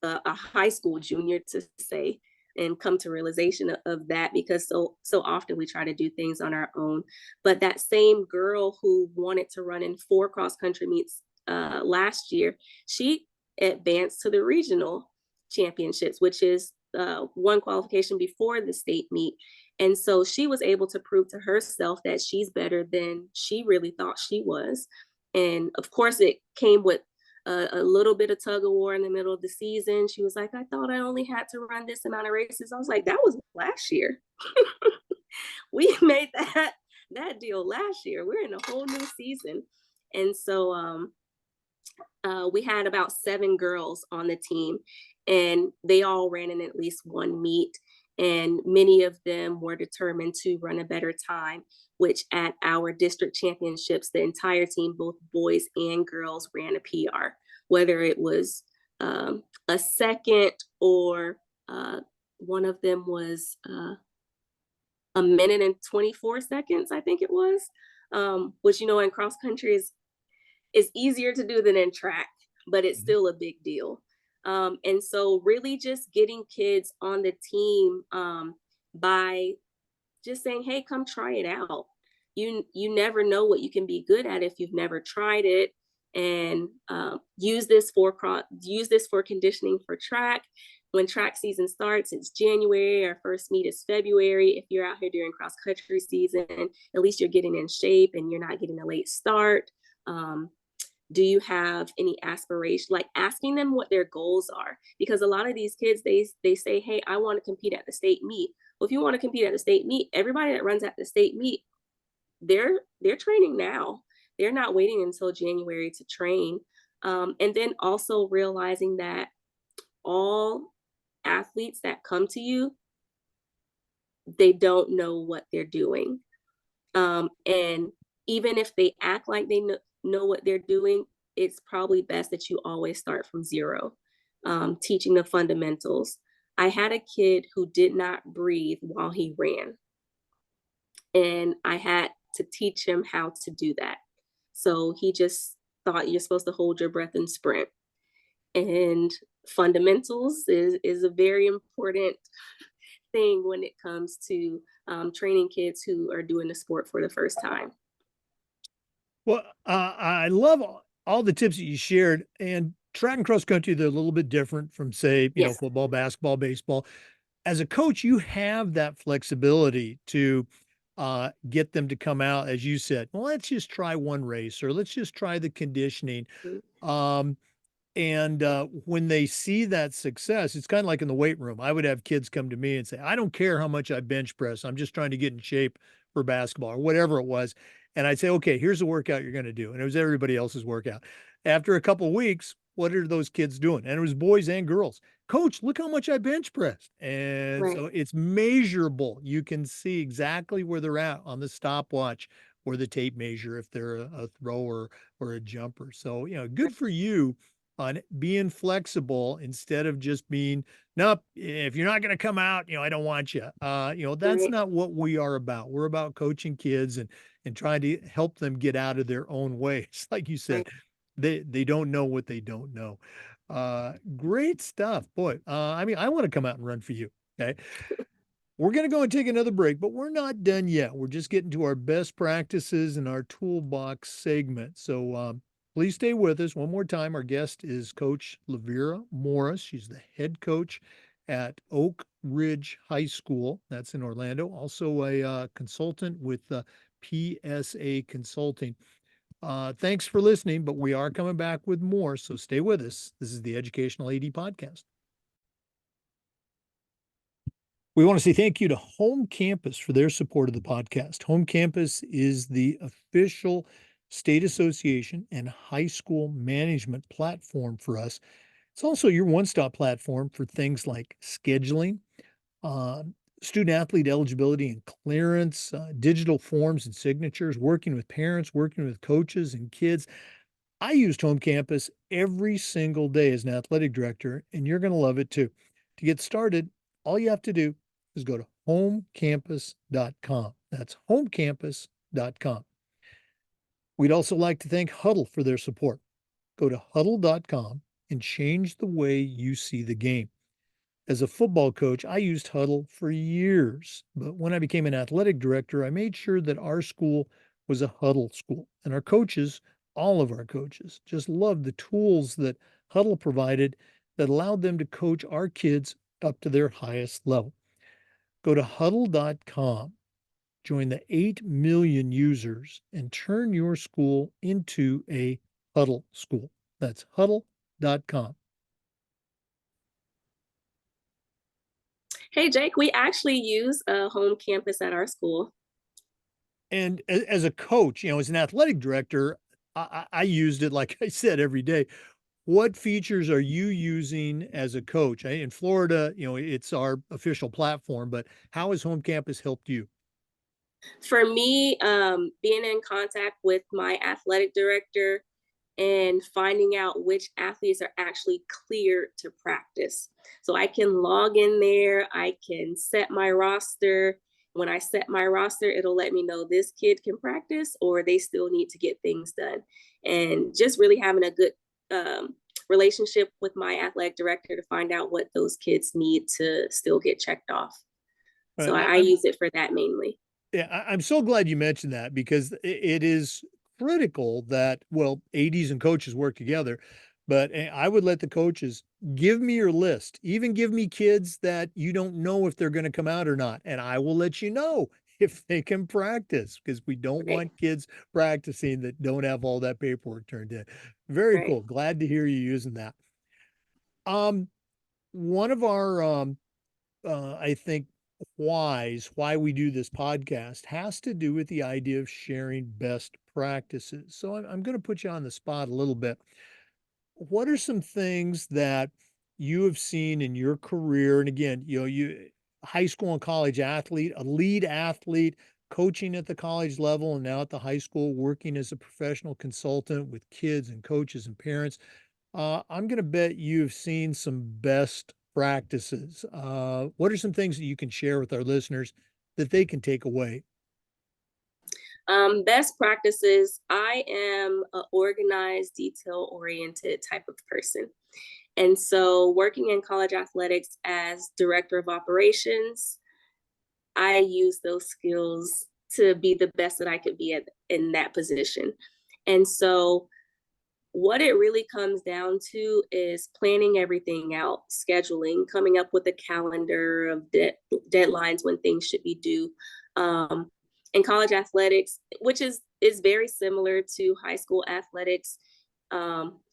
a high school junior to say, and come to realization of that, because so often we try to do things on our own. But that same girl who wanted to run in 4 cross country meets last year, she advanced to the regional championships, which is one qualification before the state meet. And so she was able to prove to herself that she's better than she really thought she was. And of course, it came with a little bit of tug of war in the middle of the season. She was like, I thought I only had to run this amount of races. I was like, that was last year. We made that deal last year. We're in a whole new season. And so we had about 7 girls on the team, and they all ran in at least one meet. And many of them were determined to run a better time, which at our district championships, the entire team, both boys and girls, ran a PR, whether it was a second or one of them was a minute and 24 seconds, I think it was, which, in cross country is easier to do than in track, but it's still a big deal. And so really just getting kids on the team by just saying, hey, come try it out. You never know what you can be good at if you've never tried it. And use this for conditioning for track. when track season starts, it's January. Our first meet is February. If you're out here during cross country season, at least you're getting in shape and you're not getting a late start. Um, do you have any aspiration, like asking them what their goals are? Because a lot of these kids, they say, hey, I want to compete at the state meet. Well, if you want to compete at the state meet, everybody that runs at the state meet, they're training now. They're not waiting until January to train. And then also realizing that all athletes that come to you, they don't know what they're doing. And even if they act like they know what they're doing, it's probably best that you always start from zero, teaching the fundamentals. I had a kid who did not breathe while he ran, and I had to teach him how to do that. So he just thought you're supposed to hold your breath and sprint. And fundamentals is a very important thing when it comes to training kids who are doing the sport for the first time. Well, I love all the tips that you shared, and track and cross country, they're a little bit different from, say, Yes. football, basketball, baseball. As a coach, you have that flexibility to get them to come out, as you said, well, let's just try one race or let's just try the conditioning. Mhm. Um, and when they see that success, it's kind of like in the weight room. I would have kids come to me and say, I don't care how much I bench press. I'm just trying to get in shape for basketball or whatever it was. And I'd say, okay, here's the workout you're going to do. And it was everybody else's workout. After a couple of weeks, what are those kids doing? And it was boys and girls. Coach, look how much I bench pressed. And Right, so it's measurable. You can see exactly where they're at on the stopwatch or the tape measure if they're a thrower or a jumper. So, good right, for you on being flexible instead of just being, nope, if you're not going to come out, I don't want you. That's right, not what we are about. We're about coaching kids and trying to help them get out of their own ways. Like you said, right. they don't know what they don't know. Great stuff, boy. I mean, I want to come out and run for you. Okay. We're going to go and take another break, but we're not done yet. We're just getting to our best practices and our toolbox segment. So please stay with us. One more time, our guest is Coach Lavera Morris. She's the head coach at Oak Ridge High School. That's in Orlando. Also a consultant with PSA Consulting. Thanks for listening, but we are coming back with more. So stay with us. This is the Educational AD Podcast. We want to say thank you to Home Campus for their support of the podcast. Home Campus is the official state association and high school management platform for us. It's also your one stop platform for things like scheduling, uh, student athlete eligibility and clearance, digital forms and signatures, working with parents, working with coaches and kids. I used Home Campus every single day as an athletic director, and you're going to love it too. To get started, all you have to do is go to homecampus.com. That's homecampus.com. We'd also like to thank Huddle for their support. Go to huddle.com and change the way you see the game. As a football coach, I used Huddle for years, but when I became an athletic director, I made sure that our school was a Huddle school. And our coaches, all of our coaches, just loved the tools that Huddle provided that allowed them to coach our kids up to their highest level. Go to huddle.com, join the 8 million users, and turn your school into a Huddle school. That's huddle.com. Hey, Jake, we actually use a home campus at our school. And as a coach, as an athletic director, I used it, like I said, every day. What features are you using as a coach? In Florida, it's our official platform, but how has Home Campus helped you? For me, being in contact with my athletic director and finding out which athletes are actually cleared to practice. So I can log in there, I can set my roster. When I set my roster, it'll let me know this kid can practice or they still need to get things done. And just really having a good relationship with my athletic director to find out what those kids need to still get checked off. So I I'm use it for that mainly. Yeah, I'm so glad you mentioned that because it is critical that, well, ADs and coaches work together, But I would let the coaches give me your list, even give me kids that you don't know if they're going to come out or not. And I will let you know if they can practice because we don't Right, want kids practicing that don't have all that paperwork turned in. Very right. cool. Glad to hear you using that. Um, one of our, I think, why we do this podcast has to do with the idea of sharing best practices. So I'm going to put you on the spot a little bit. What are some things that you have seen in your career? And again, you high school and college athlete, a lead athlete, coaching at the college level, and now at the high school, working as a professional consultant with kids and coaches and parents. I'm going to bet you've seen some best practices. What are some things that you can share with our listeners that they can take away? Best practices. I am an organized, detail oriented type of person. And so, working in college athletics as director of operations, I use those skills to be the best that I could be in that position. And so, what it really comes down to is planning everything out, scheduling, coming up with a calendar of deadlines when things should be due. Um, in college athletics, which is very similar to high school athletics,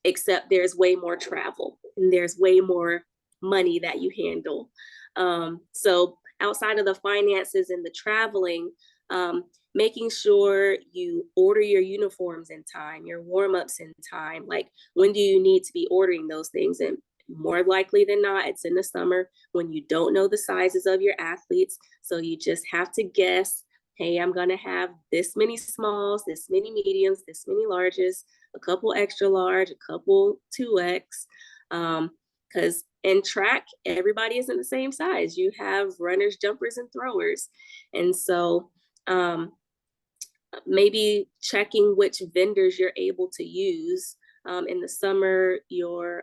except there's way more travel and there's way more money that you handle. So outside of the finances and the traveling, um, making sure you order your uniforms in time, your warm-ups in time. Like, when do you need to be ordering those things? And more likely than not, it's in the summer when you don't know the sizes of your athletes. So you just have to guess, hey, I'm going to have this many smalls, this many mediums, this many larges, a couple extra large, a couple 2X. Because in track, everybody isn't the same size. You have runners, jumpers, and throwers. And so, maybe checking which vendors you're able to use. In the summer, your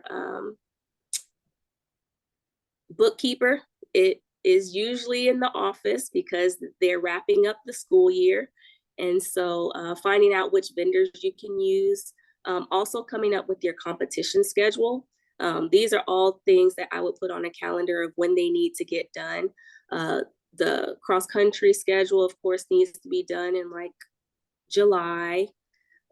bookkeeper, it is usually in the office because they're wrapping up the school year. And so finding out which vendors you can use, also coming up with your competition schedule. These are all things that I would put on a calendar of when they need to get done. The cross country schedule, of course, needs to be done in like July,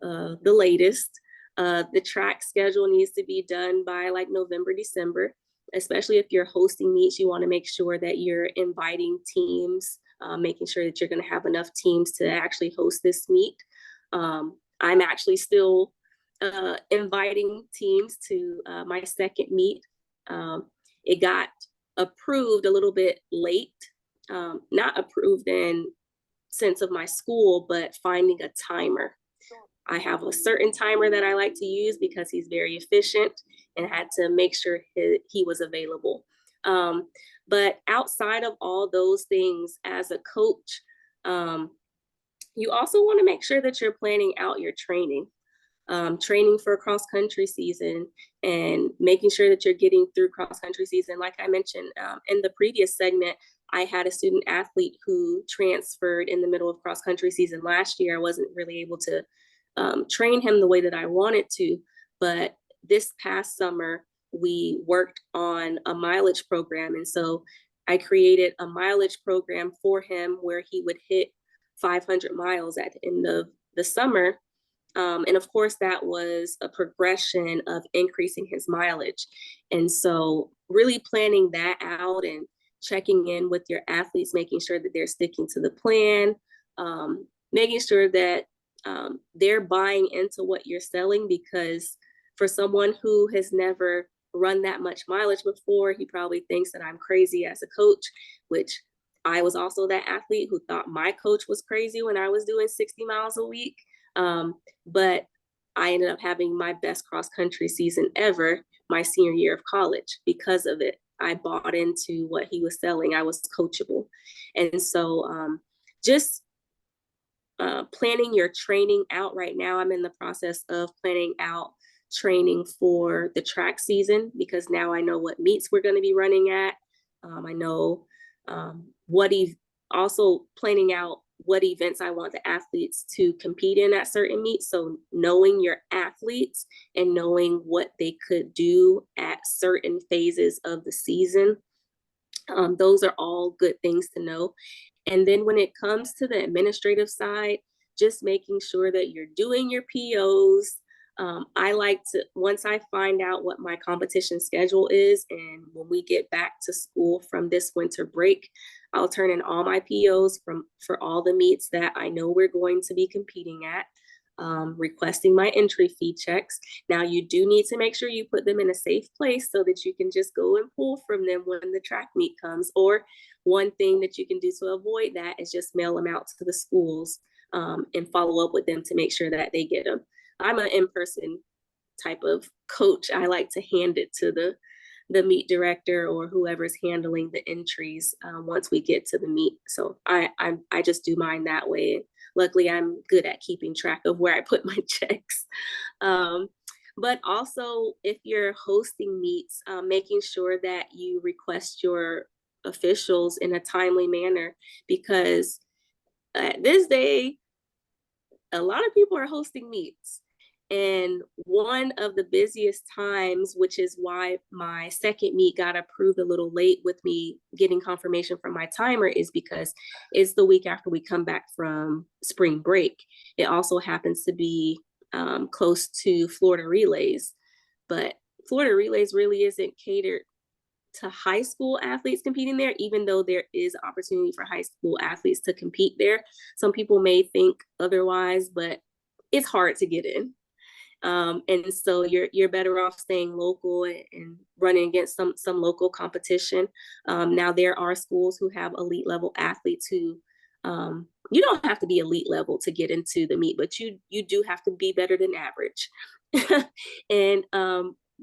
the latest. The track schedule needs to be done by like November, December, especially if you're hosting meets. You want to make sure that you're inviting teams, making sure that you're going to have enough teams to actually host this meet. I'm actually still inviting teams to my second meet. It got approved a little bit late, not approved in sense of my school, but finding a timer. I have a certain timer that I like to use because he's very efficient, and had to make sure he was available. But outside of all those things, as a coach, you also want to make sure that you're planning out your training. Training for cross country season and making sure that you're getting through cross country season. Like I mentioned in the previous segment, I had a student athlete who transferred in the middle of cross country season last year. I wasn't really able to train him the way that I wanted to, but this past summer, we worked on a mileage program. And so I created a mileage program for him where he would hit 500 miles at the end of the summer. And of course, that was a progression of increasing his mileage. And so, really planning that out and checking in with your athletes, making sure that they're sticking to the plan, making sure that they're buying into what you're selling. Because for someone who has never run that much mileage before, he probably thinks that I'm crazy as a coach, which I was also that athlete who thought my coach was crazy when I was doing 60 miles a week. But I ended up having my best cross country season ever my senior year of college because of it. I bought into what he was selling. I was coachable. And so just planning your training out right now. I'm in the process of planning out training for the track season because now I know what meets we're going to be running at. I know what he's also planning out what events I want the athletes to compete in at certain meets. So knowing your athletes and knowing what they could do at certain phases of the season, those are all good things to know. And then when it comes to the administrative side, just making sure that you're doing your POs. I like to, once I find out what my competition schedule is, and when we get back to school from this winter break, I'll turn in all my POs for all the meets that I know we're going to be competing at, requesting my entry fee checks. Now, you do need to make sure you put them in a safe place so that you can just go and pull from them when the track meet comes. Or one thing that you can do to avoid that is just mail them out to the schools, and follow up with them to make sure that they get them. I'm an in-person type of coach. I like to hand it to the meet director or whoever's handling the entries once we get to the meet. So I just do mine that way. Luckily, I'm good at keeping track of where I put my checks. But also, if you're hosting meets, making sure that you request your officials in a timely manner, because at this day, a lot of people are hosting meets. And one of the busiest times, which is why my second meet got approved a little late with me getting confirmation from my timer, is because it's the week after we come back from spring break. It also happens to be close to Florida Relays, but Florida Relays really isn't catered to high school athletes competing there, even though there is opportunity for high school athletes to compete there. Some people may think otherwise, but it's hard to get in. And so you're better off staying local and running against some local competition. Now there are schools who have elite level athletes who, you don't have to be elite level to get into the meet, but you do have to be better than average. And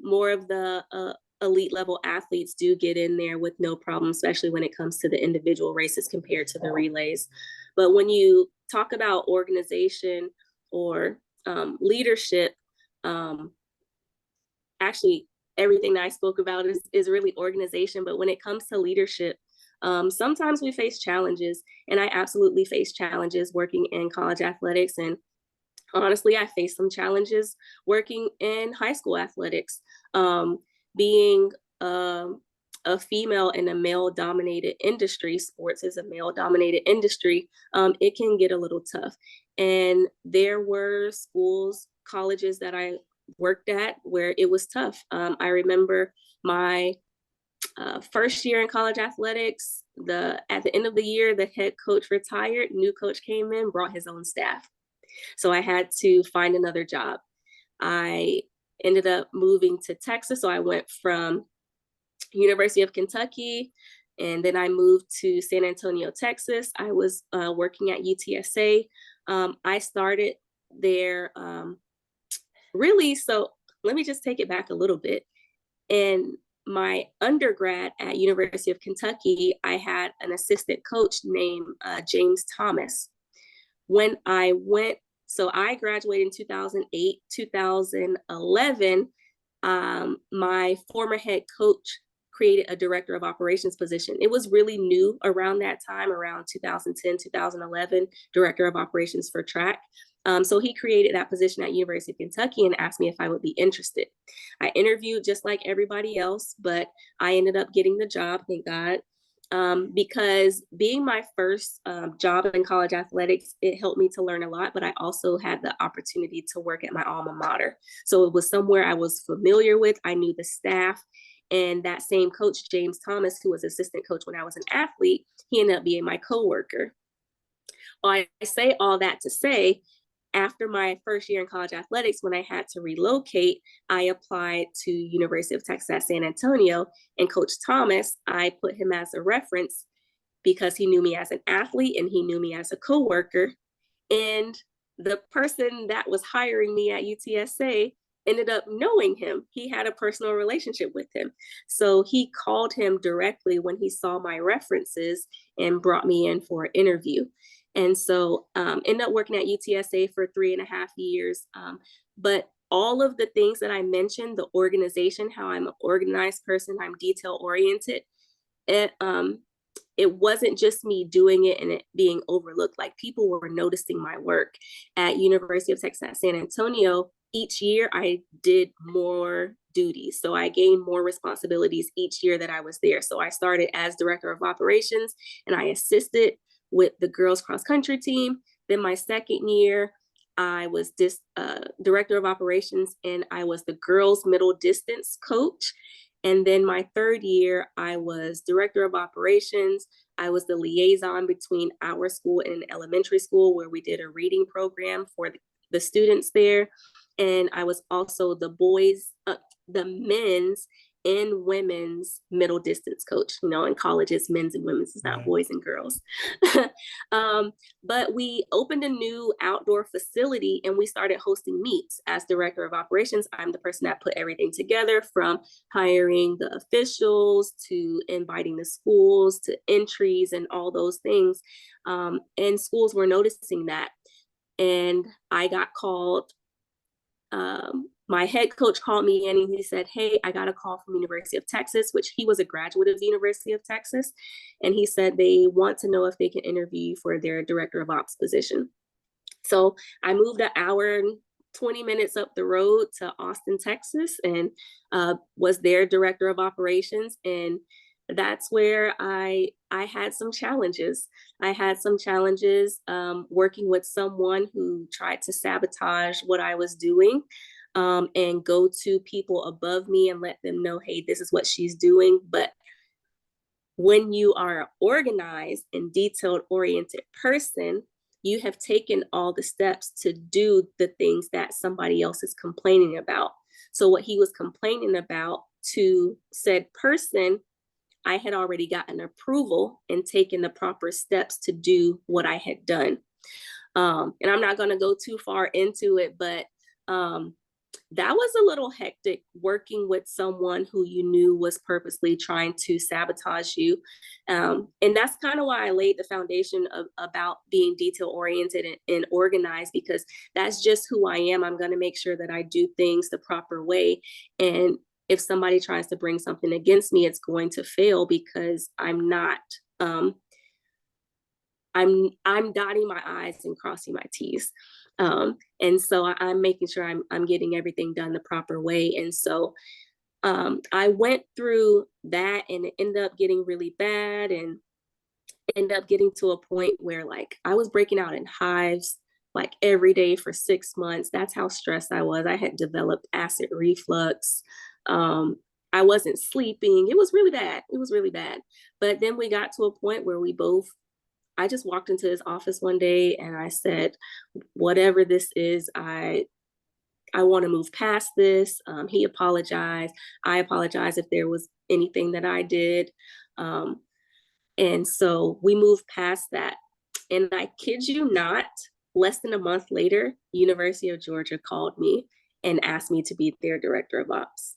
more of the elite level athletes do get in there with no problem, especially when it comes to the individual races compared to the relays. But when you talk about organization or leadership, actually everything that I spoke about is really organization. But when it comes to leadership, sometimes we face challenges, and I absolutely face challenges working in college athletics. And honestly, I faced some challenges working in high school athletics. Being a female in a male-dominated industry, sports is a male-dominated industry, it can get a little tough. And there were schools, colleges that I worked at where it was tough. I remember my first year in college athletics, at the end of the year, the head coach retired, new coach came in, brought his own staff. So I had to find another job. I ended up moving to Texas. So I went from University of Kentucky, and then I moved to San Antonio, Texas. I was working at UTSA. I started there really, so let me just take it back a little bit. In my undergrad at University of Kentucky, I had an assistant coach named James Thomas. When I went, so I graduated in 2008, 2011, my former head coach created a director of operations position. It was really new around that time, around 2010, 2011, director of operations for track. So he created that position at University of Kentucky and asked me if I would be interested. I interviewed just like everybody else, but I ended up getting the job, thank God. Because being my first job in college athletics, it helped me to learn a lot, but I also had the opportunity to work at my alma mater. So it was somewhere I was familiar with. I knew the staff, and that same coach, James Thomas, who was assistant coach when I was an athlete, he ended up being my coworker. Well, I say all that to say, after my first year in college athletics, when I had to relocate, I applied to University of Texas at San Antonio, and Coach Thomas, I put him as a reference because he knew me as an athlete and he knew me as a coworker. And the person that was hiring me at UTSA ended up knowing him. He had a personal relationship with him. So he called him directly when he saw my references and brought me in for an interview. And so ended up working at UTSA for 3.5 years. But all of the things that I mentioned, the organization, how I'm an organized person, I'm detail oriented, it it wasn't just me doing it and it being overlooked. Like people were noticing my work at University of Texas at San Antonio. Each year I did more duties. So I gained more responsibilities each year that I was there. So I started as director of operations and I assisted with the girls cross country team. Then my second year, I was director of operations and I was the girls middle distance coach. And then my third year, I was director of operations. I was the liaison between our school and elementary school where we did a reading program for the students there. And I was also the men's and women's middle distance coach. You know, in college, it's men's and women's, it's not Right. boys and girls. But we opened a new outdoor facility and we started hosting meets. As director of operations, I'm the person that put everything together, from hiring the officials to inviting the schools to entries and all those things. And schools were noticing that. And I got called. My head coach called me in and he said, "Hey, I got a call from University of Texas," which he was a graduate of the University of Texas. And he said they want to know if they can interview you for their director of ops position. So I moved an hour and 20 minutes up the road to Austin, Texas, and was their director of operations. And that's where I had some challenges. I had some challenges working with someone who tried to sabotage what I was doing, and go to people above me and let them know, hey, this is what she's doing. But when you are an organized and detailed oriented person, you have taken all the steps to do the things that somebody else is complaining about. So what he was complaining about to said person, I had already gotten approval and taken the proper steps to do what I had done. And I'm not going to go too far into it, but that was a little hectic, working with someone who you knew was purposely trying to sabotage you. And that's kind of why I laid the foundation about being detail oriented and organized, because that's just who I am. I'm going to make sure that I do things the proper way. And if somebody tries to bring something against me, it's going to fail because I'm not. I'm dotting my I's and crossing my T's. And so I'm making sure I'm getting everything done the proper way. And so I went through that and it ended up getting really bad, and ended up getting to a point where like I was breaking out in hives like every day for 6 months. That's how stressed I was. I had developed acid reflux. I wasn't sleeping. It was really bad. It was really bad. But then we got to a point where I just walked into his office one day and I said, whatever this is, I want to move past this. He apologized. I apologized if there was anything that I did. And so we moved past that. And I kid you not, less than a month later, University of Georgia called me and asked me to be their director of ops.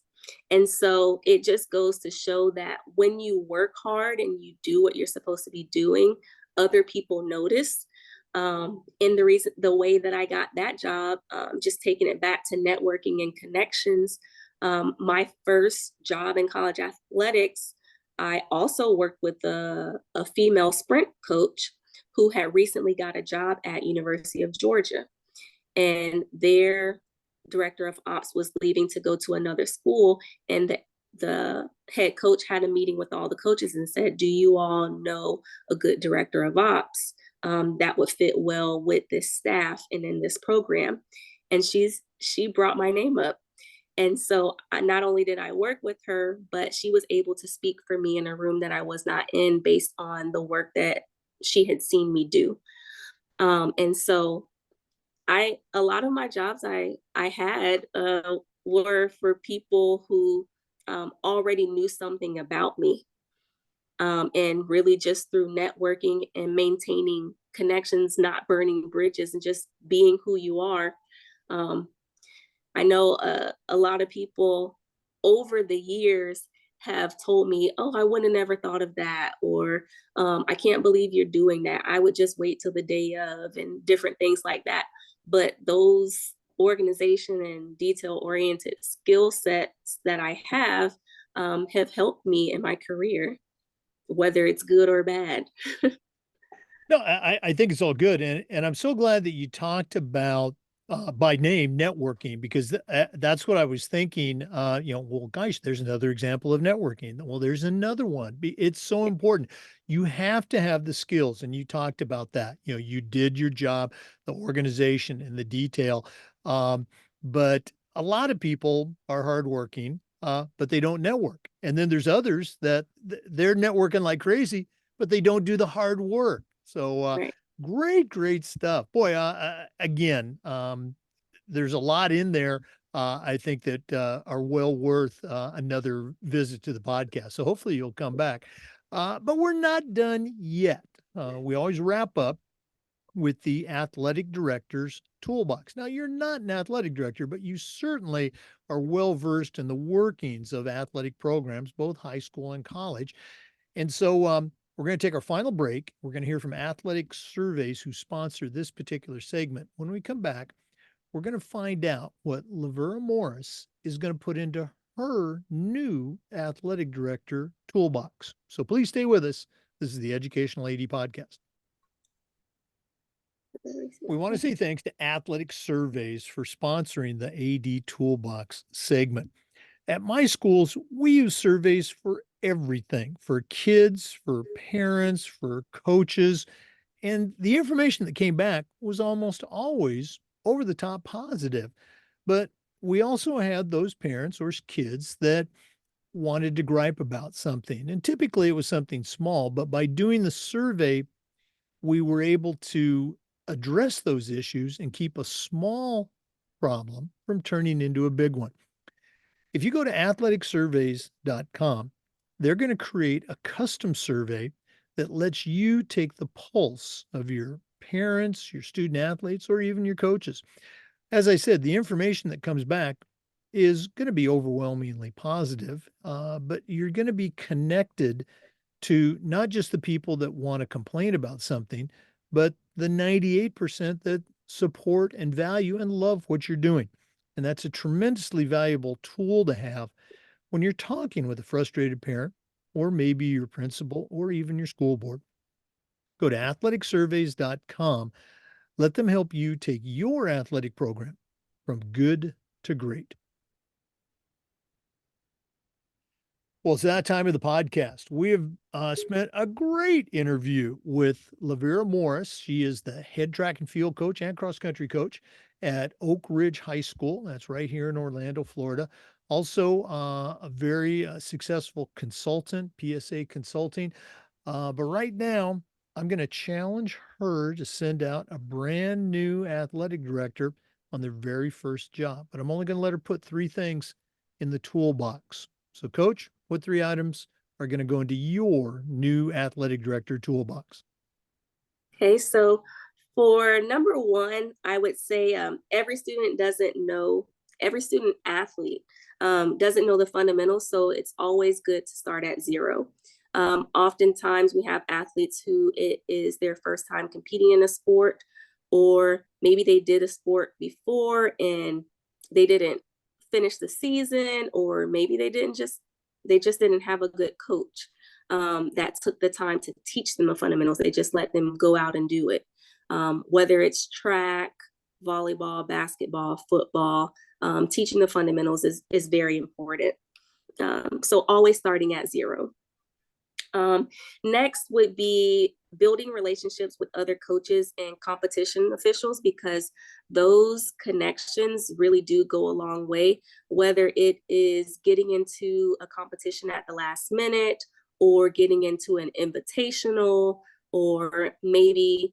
And so it just goes to show that when you work hard and you do what you're supposed to be doing, other people notice. And the way that I got that job, just taking it back to networking and connections, my first job in college athletics, I also worked with a female sprint coach who had recently got a job at University of Georgia. And their director of ops was leaving to go to another school. And the head coach had a meeting with all the coaches and said, do you all know a good director of ops that would fit well with this staff and in this program? And she brought my name up. And so not only did I work with her, but she was able to speak for me in a room that I was not in based on the work that she had seen me do. And so a lot of my jobs I had were for people who already knew something about me, and really just through networking and maintaining connections, not burning bridges, and just being who you are. Um, I know a lot of people over the years have told me, oh, I would have never thought of that, or I can't believe you're doing that. I would just wait till the day of, and different things like that. But those organization and detail oriented skill sets that I have helped me in my career, whether it's good or bad. No, I think it's all good. And I'm so glad that you talked about by name networking, because that's what I was thinking. Well, gosh, there's another example of networking. Well, there's another one. It's so important. You have to have the skills. And you talked about that. You did your job, the organization and the detail. But a lot of people are hardworking, but they don't network. And then there's others that they're networking like crazy, but they don't do the hard work. So Right. great stuff. Boy, again, there's a lot in there. I think that are well worth another visit to the podcast. So hopefully you'll come back. But we're not done yet. We always wrap up with the athletic director's toolbox. Now, you're not an athletic director, but you certainly are well versed in the workings of athletic programs, both high school and college. And so we're going to take our final break. We're going to hear from Athletic Surveys, who sponsor this particular segment. When we come back, we're going to find out what Lavera Morris is going to put into her new athletic director toolbox. So please stay with us. This is the Educational AD Podcast. We want to say thanks to Athletic Surveys for sponsoring the AD Toolbox segment. At my schools, we use surveys for everything, for kids, for parents, for coaches. And the information that came back was almost always over the top positive. But we also had those parents or kids that wanted to gripe about something. And typically it was something small, but by doing the survey, we were able to address those issues and keep a small problem from turning into a big one. If you go to athleticsurveys.com, they're going to create a custom survey that lets you take the pulse of your parents, your student athletes, or even your coaches. As I said, the information that comes back is going to be overwhelmingly positive, but you're going to be connected to not just the people that want to complain about something, but the 98% that support and value and love what you're doing. And that's a tremendously valuable tool to have when you're talking with a frustrated parent, or maybe your principal, or even your school board. Go to athleticsurveys.com. Let them help you take your athletic program from good to great. Well, it's that time of the podcast. We have spent a great interview with Lavera Morris. She is the head track and field coach and cross country coach at Oak Ridge High School. That's right here in Orlando, Florida. Also, a very successful consultant, PSA Consulting. But right now, I'm going to challenge her to send out a brand new athletic director on their very first job. But I'm only going to let her put 3 things in the toolbox. So, Coach, what 3 items are going to go into your new athletic director toolbox? Okay, so for number one, I would say every student athlete doesn't know the fundamentals. So it's always good to start at zero. Oftentimes we have athletes who it is their first time competing in a sport, or maybe they did a sport before and they didn't finish the season, or maybe they just didn't have a good coach that took the time to teach them the fundamentals. They just let them go out and do it. Whether it's track, volleyball, basketball, football, teaching the fundamentals is very important. So always starting at zero. Next would be building relationships with other coaches and competition officials, because those connections really do go a long way, whether it is getting into a competition at the last minute, or getting into an invitational, or maybe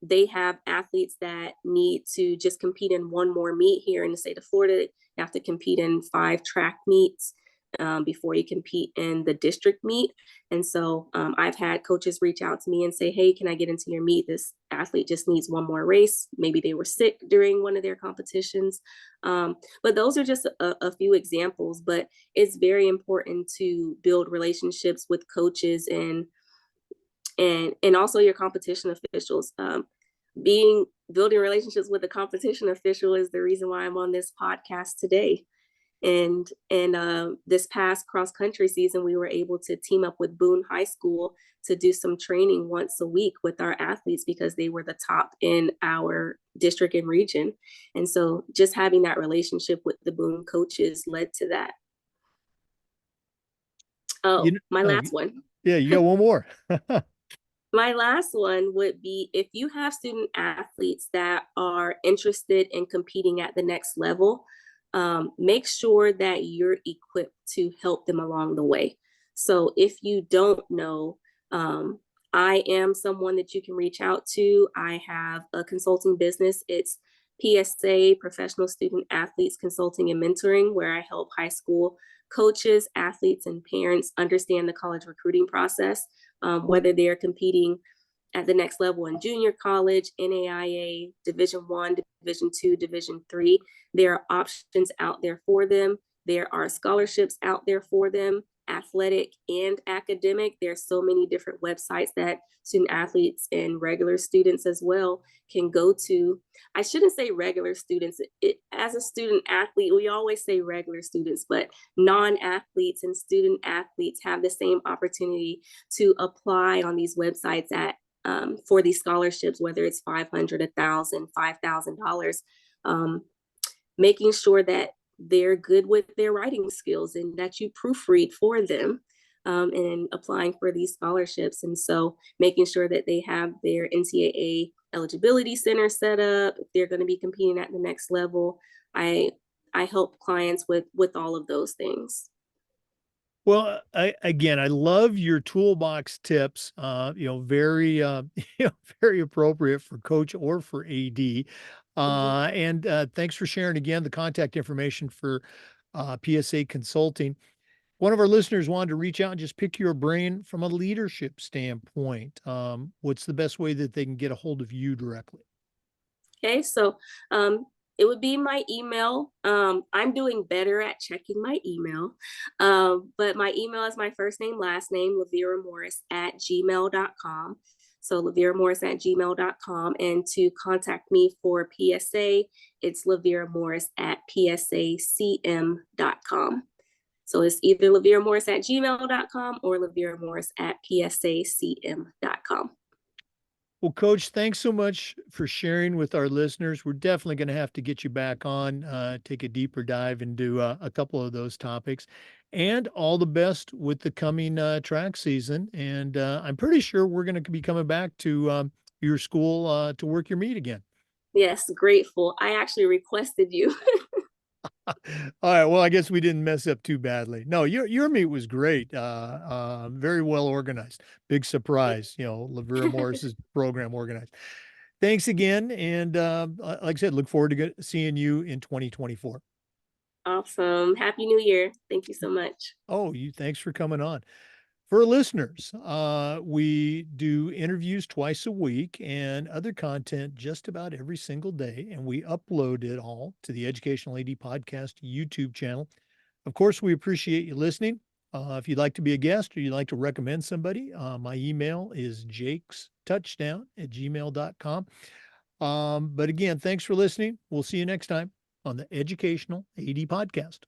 they have athletes that need to just compete in one more meet. Here in the state of Florida, you have to compete in 5 track meets before you compete in the district meet. And so I've had coaches reach out to me and say, hey, can I get into your meet? This athlete just needs one more race. Maybe they were sick during one of their competitions. But those are just a few examples. But it's very important to build relationships with coaches and also your competition officials. Building relationships with a competition official is the reason why I'm on this podcast today. And this past cross country season, we were able to team up with Boone High School to do some training once a week with our athletes because they were the top in our district and region. And so just having that relationship with the Boone coaches led to that. You Oh, know, my oh, last one. yeah, you got one more. My last one would be if you have student athletes that are interested in competing at the next level, make sure that you're equipped to help them along the way. So if you don't know, I am someone that you can reach out to. I have a consulting business. It's PSA, Professional Student Athletes Consulting and Mentoring, where I help high school coaches, athletes, and parents understand the college recruiting process, whether they're competing at the next level in junior college, NAIA, Division I, Division II, Division III. There are options out there for them. There are scholarships out there for them, athletic and academic. There's so many different websites that student athletes and regular students as well can go to. I shouldn't say regular students. As a student athlete, we always say regular students, but non-athletes and student athletes have the same opportunity to apply on these websites for these scholarships, whether it's $500, $1,000, $5,000, making sure that they're good with their writing skills and that you proofread for them, and applying for these scholarships. And so making sure that they have their NCAA eligibility center set up, if they're going to be competing at the next level. I help clients with all of those things. Well, I love your toolbox tips. Very, very appropriate for coach or for AD. Mhm. And thanks for sharing again the contact information for PSA Consulting. One of our listeners wanted to reach out and just pick your brain from a leadership standpoint. What's the best way that they can get a hold of you directly? Okay, so it would be my email. I'm doing better at checking my email, but my email is my first name, last name, Lavera Morris at gmail.com. So Lavera Morris at gmail.com. And to contact me for PSA, it's Lavera Morris at psacm.com. So it's either Lavera Morris at gmail.com or Lavera Morris at psacm.com. Well, Coach, thanks so much for sharing with our listeners. We're definitely going to have to get you back on, take a deeper dive into a couple of those topics. And all the best with the coming track season. And I'm pretty sure we're going to be coming back to your school to work your meet again. Yes, grateful. I actually requested you. All right. Well, I guess we didn't mess up too badly. No, your meet was great. Very well organized. Big surprise. Lavera Morris's program organized. Thanks again, and like I said, look forward to seeing you in 2024. Awesome. Happy New Year. Thank you so much. Oh, thanks for coming on. For listeners, we do interviews twice a week and other content just about every single day, and we upload it all to the Educational AD Podcast YouTube channel. Of course, we appreciate you listening. If you'd like to be a guest or you'd like to recommend somebody, my email is jakestouchdown@gmail.com. But again, thanks for listening. We'll see you next time on the Educational AD Podcast.